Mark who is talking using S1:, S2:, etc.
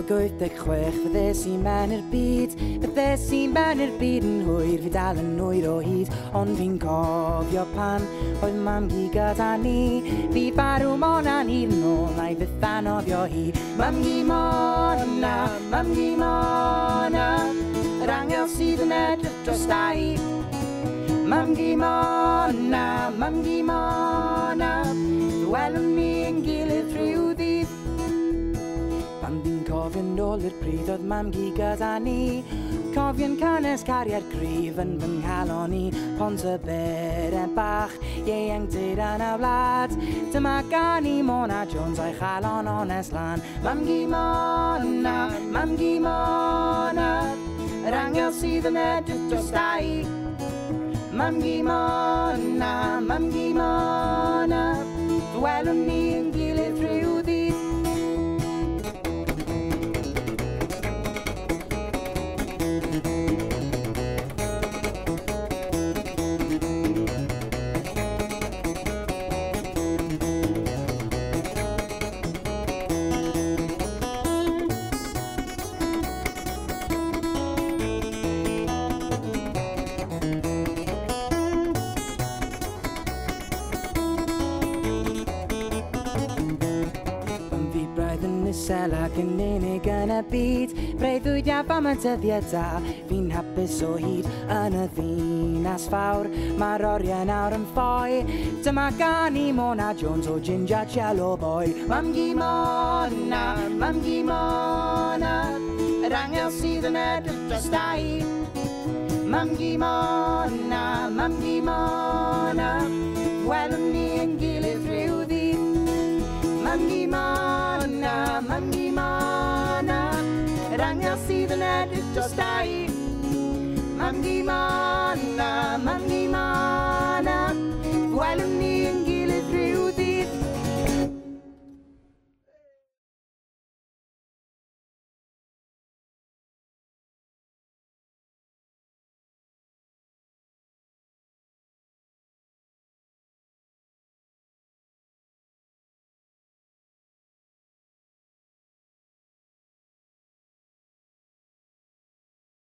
S1: 96, fyddes i'n ben i'r byd. Fyddes i'n ben i'r byd yn hwyr, fi dal yn hwyr o hyd. Ond fi'n cofio pan oedd Mamgu gyda ni. Fi farw mona'n hir nôl, na i fyth anofio hi. Mamgu mona, Mamgu mona, yr angel sydd yn edrych dros dau. Mamgu mona, Mamgu mona, ddwelwn ni yn gilydd rhyw ddydd. Pan fi'n cofio'n ôl i'r pryd oedd Mamgu gyda ni. Cofio'n cynnes cariad gryf yn fy nghalon i. Pont y beren bach, ieuenctid yn y wlad. Dyma gan i Mona Jones a'i chalon onest lan. Mamgu mona, Mamgu mona, yr angel sydd yn edrych dros dau. Mamgu mona, Mamgu mona, ddwelwn ni yn gilydd rhyw ddydd. Isel ac yn unig yn y byd. Breuddwydiad am y dyddiau da, fi'n hapus o hyd. Yn y ddinas fawr, mae'r oriau nawr yn ffoi. Dyma gan i Mona Jones o Ginge a Celloboi. Mamgu mona, Mamgu mona, yr angel sydd yn edrych dros dau. Mamgu mona, Mamgu mona, ddwelwn ni yn gilydd rhyw ddydd. Mamgu mona, Mamgu mona, yr angel sydd yn edrych dros dau. Mamgu mona, Mamgu mona,